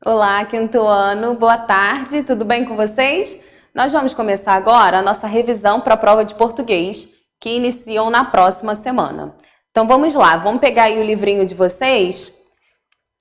Olá, quinto ano, boa tarde, tudo bem com vocês? Nós vamos começar agora a nossa revisão para a prova de português, que iniciam na próxima semana. Então vamos lá, vamos pegar aí o livrinho de vocês,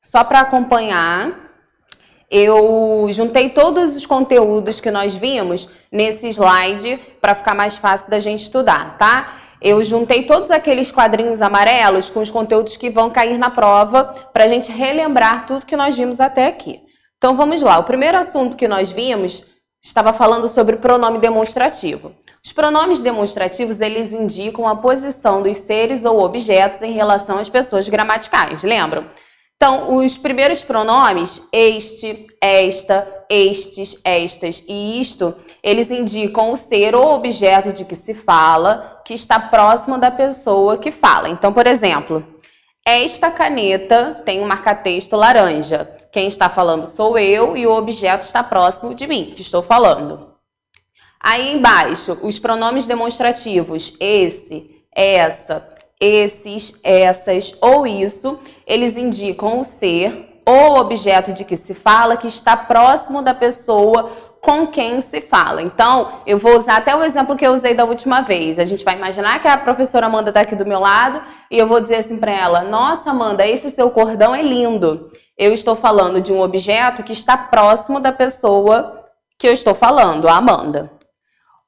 só para acompanhar. Eu juntei todos os conteúdos que nós vimos nesse slide para ficar mais fácil da gente estudar, tá? Eu juntei todos aqueles quadrinhos amarelos com os conteúdos que vão cair na prova para a gente relembrar tudo que nós vimos até aqui. Então vamos lá, o primeiro assunto que nós vimos estava falando sobre pronome demonstrativo. Os pronomes demonstrativos, eles indicam a posição dos seres ou objetos em relação às pessoas gramaticais, lembram? Então, os primeiros pronomes, este, esta, estes, estas e isto, eles indicam o ser ou objeto de que se fala, que está próximo da pessoa que fala. Então, por exemplo, esta caneta tem um marca-texto laranja. Quem está falando sou eu e o objeto está próximo de mim, que estou falando. Aí embaixo, os pronomes demonstrativos, esse, essa, esses, essas ou isso, eles indicam o ser ou objeto de que se fala que está próximo da pessoa com quem se fala. Então, eu vou usar até o exemplo que eu usei da última vez. A gente vai imaginar que a professora Amanda está aqui do meu lado e eu vou dizer assim para ela: nossa, Amanda, esse seu cordão é lindo. Eu estou falando de um objeto que está próximo da pessoa que eu estou falando, a Amanda.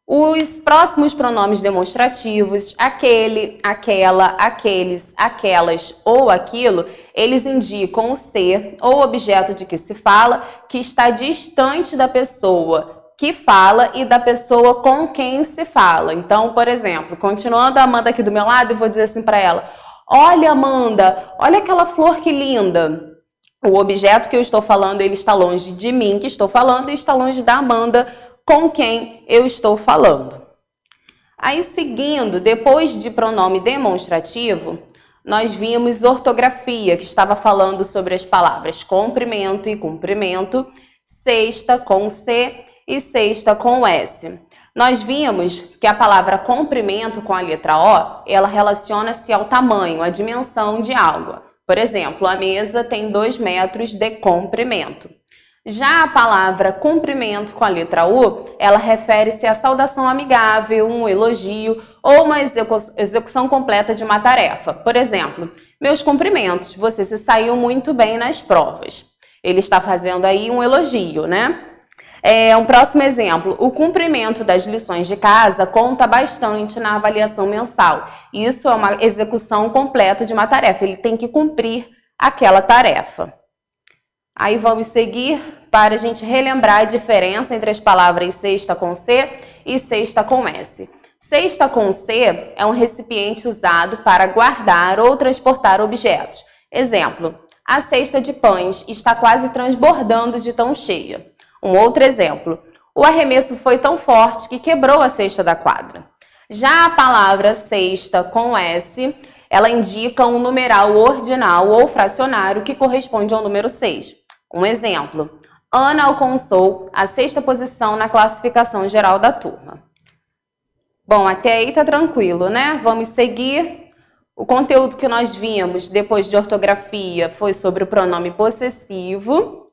Os próximos pronomes demonstrativos, aquele, aquela, aqueles, aquelas ou aquilo, eles indicam o ser ou objeto de que se fala que está distante da pessoa que fala e da pessoa com quem se fala. Então, por exemplo, continuando a Amanda aqui do meu lado, eu vou dizer assim para ela: olha, Amanda, olha aquela flor que linda. O objeto que eu estou falando, ele está longe de mim que estou falando e está longe da Amanda com quem eu estou falando. Aí, seguindo, depois de pronome demonstrativo, nós vimos ortografia, que estava falando sobre as palavras comprimento e cumprimento, sexta com C e sexta com S. Nós vimos que a palavra comprimento com a letra O, ela relaciona-se ao tamanho, à dimensão de algo. Por exemplo, a mesa tem 2 metros de comprimento. Já a palavra cumprimento com a letra U, ela refere-se à saudação amigável, um elogio ou uma execução completa de uma tarefa. Por exemplo, meus cumprimentos, você se saiu muito bem nas provas. Ele está fazendo aí um elogio, né? Um próximo exemplo, o cumprimento das lições de casa conta bastante na avaliação mensal. Isso é uma execução completa de uma tarefa, ele tem que cumprir aquela tarefa. Aí vamos seguir para a gente relembrar a diferença entre as palavras cesta com C e cesta com S. Cesta com C é um recipiente usado para guardar ou transportar objetos. Exemplo, a cesta de pães está quase transbordando de tão cheia. Um outro exemplo, o arremesso foi tão forte que quebrou a cesta da quadra. Já a palavra cesta com S, ela indica um numeral ordinal ou fracionário que corresponde ao número 6. Um exemplo, Ana alcançou a 6ª posição na classificação geral da turma. Bom, até aí tá tranquilo, né? Vamos seguir. O conteúdo que nós vimos depois de ortografia foi sobre o pronome possessivo.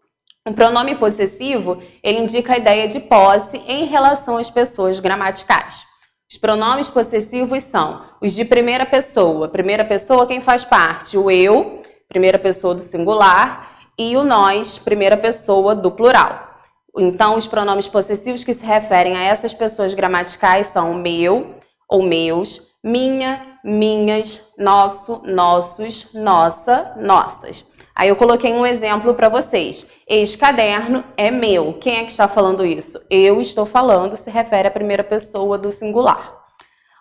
O pronome possessivo, ele indica a ideia de posse em relação às pessoas gramaticais. Os pronomes possessivos são os de primeira pessoa. Primeira pessoa, quem faz parte? O eu, primeira pessoa do singular, e o nós, primeira pessoa do plural. Então, os pronomes possessivos que se referem a essas pessoas gramaticais são meu ou meus, minha, minhas, nosso, nossos, nossa, nossas. Aí eu coloquei um exemplo para vocês. Este caderno é meu. Quem é que está falando isso? Eu estou falando, se refere à primeira pessoa do singular.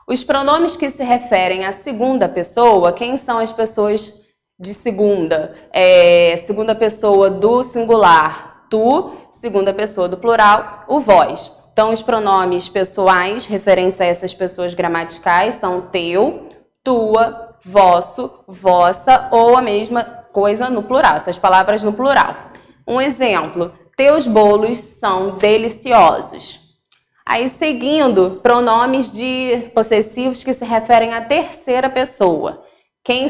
Os pronomes que se referem à segunda pessoa, quem são as pessoas de segunda? Segunda pessoa do singular, tu, segunda pessoa do plural, o vós. Então, os pronomes pessoais referentes a essas pessoas gramaticais são teu, tua, vosso, vossa ou a mesma coisa no plural, essas palavras no plural. Um exemplo, teus bolos são deliciosos. Aí, seguindo, pronomes possessivos que se referem à terceira pessoa. Quem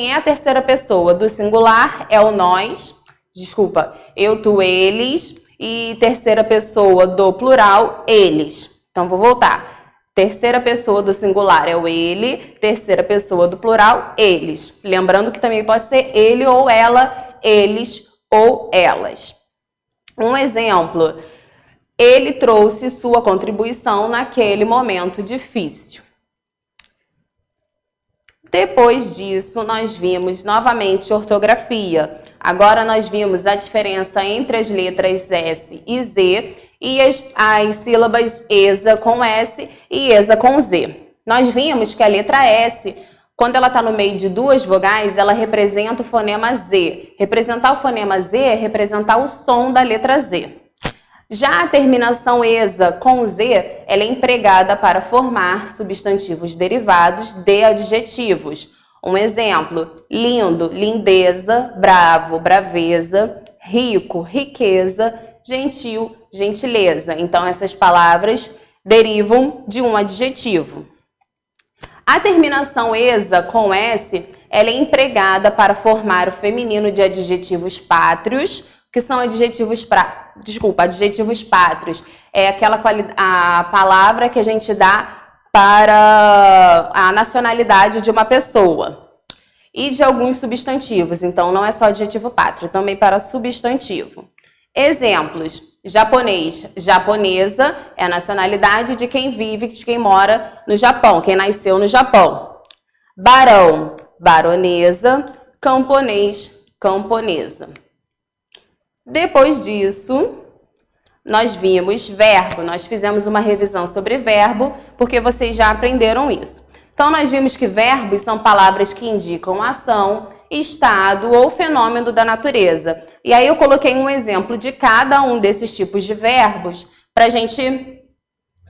é a terceira pessoa? Do singular é o nós. Desculpa, eu, tu, eles e terceira pessoa do plural, eles. Então, vou voltar. Terceira pessoa do singular é o ele, terceira pessoa do plural, eles. Lembrando que também pode ser ele ou ela, eles ou elas. Um exemplo, ele trouxe sua contribuição naquele momento difícil. Depois disso, nós vimos novamente ortografia. Agora nós vimos a diferença entre as letras S e Z e as sílabas ESA com S e ESA com Z. Nós vimos que a letra S, quando ela está no meio de duas vogais, ela representa o fonema Z. Representar o fonema Z é representar o som da letra Z. Já a terminação ESA com Z, ela é empregada para formar substantivos derivados de adjetivos. Um exemplo, lindo, lindeza, bravo, braveza, rico, riqueza, gentil, gentileza. Então, essas palavras derivam de um adjetivo. A terminação ESA com S, ela é empregada para formar o feminino de adjetivos pátrios, que são adjetivos adjetivos pátrios. É a palavra que a gente dá para a nacionalidade de uma pessoa. E de alguns substantivos. Então, não é só adjetivo pátrio, também para substantivo. Exemplos. Japonês, japonesa, é a nacionalidade de quem vive, de quem mora no Japão, quem nasceu no Japão. Barão, baronesa, camponês, camponesa. Depois disso, nós vimos verbo. Nós fizemos uma revisão sobre verbo, porque vocês já aprenderam isso. Então, nós vimos que verbos são palavras que indicam ação, estado ou fenômeno da natureza. E aí eu coloquei um exemplo de cada um desses tipos de verbos para a gente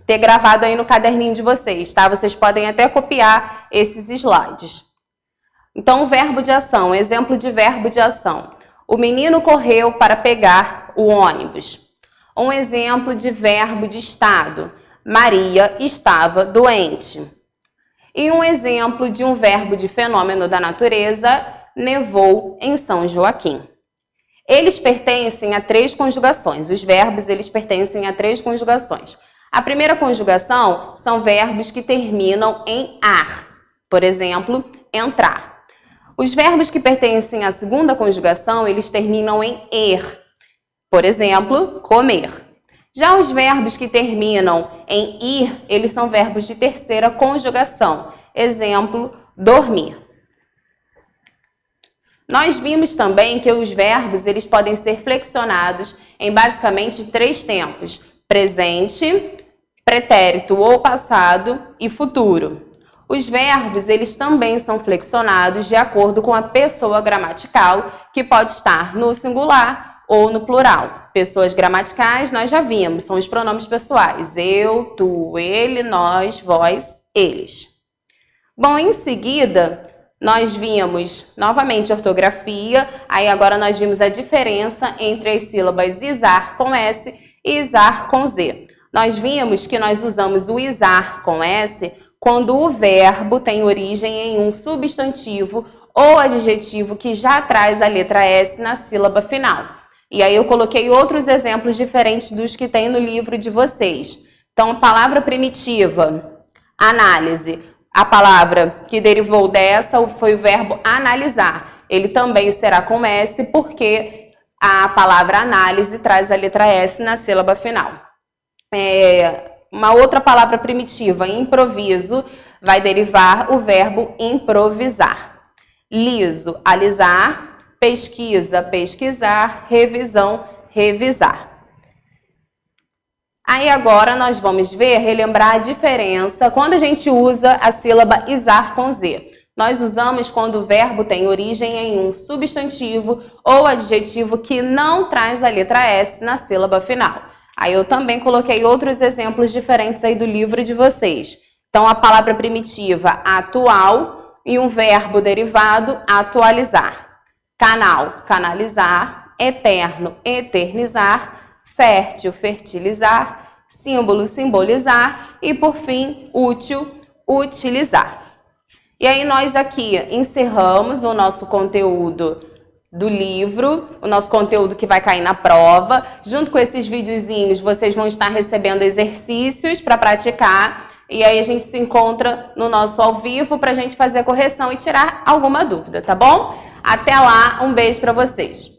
ter gravado aí no caderninho de vocês, tá? Vocês podem até copiar esses slides. Então, o verbo de ação, exemplo de verbo de ação. O menino correu para pegar o ônibus. Um exemplo de verbo de estado. Maria estava doente. E um exemplo de um verbo de fenômeno da natureza. Nevou em São Joaquim. Eles pertencem a 3 conjugações. Os verbos, eles pertencem a 3 conjugações. A primeira conjugação são verbos que terminam em ar. Por exemplo, entrar. Os verbos que pertencem à segunda conjugação, eles terminam em er. Por exemplo, comer. Já os verbos que terminam em ir, eles são verbos de terceira conjugação. Exemplo, dormir. Nós vimos também que os verbos eles podem ser flexionados em basicamente 3 tempos. Presente, pretérito ou passado e futuro. Os verbos, eles também são flexionados de acordo com a pessoa gramatical, que pode estar no singular ou no plural. Pessoas gramaticais, nós já vimos, são os pronomes pessoais. Eu, tu, ele, nós, vós, eles. Bom, em seguida, nós vimos novamente ortografia, aí agora nós vimos a diferença entre as sílabas isar com S e isar com Z. Nós vimos que nós usamos o isar com S quando o verbo tem origem em um substantivo ou adjetivo que já traz a letra S na sílaba final. E aí eu coloquei outros exemplos diferentes dos que tem no livro de vocês. Então, a palavra primitiva, análise. A palavra que derivou dessa foi o verbo analisar. Ele também será com S porque a palavra análise traz a letra S na sílaba final. Uma outra palavra primitiva, improviso, vai derivar o verbo improvisar. Liso, alisar. Pesquisa, pesquisar. Revisão, revisar. Aí agora nós vamos relembrar a diferença quando a gente usa a sílaba isar com Z. Nós usamos quando o verbo tem origem em um substantivo ou adjetivo que não traz a letra S na sílaba final. Aí eu também coloquei outros exemplos diferentes aí do livro de vocês. Então, a palavra primitiva, atual, e um verbo derivado, atualizar. Canal, canalizar. Eterno, eternizar. Fértil, fertilizar. Símbolo, simbolizar. E, por fim, útil, utilizar. E aí nós aqui encerramos o nosso conteúdo do livro, o nosso conteúdo que vai cair na prova. Junto com esses videozinhos, vocês vão estar recebendo exercícios para praticar. E aí a gente se encontra no nosso ao vivo para a gente fazer a correção e tirar alguma dúvida, tá bom? Até lá, um beijo para vocês.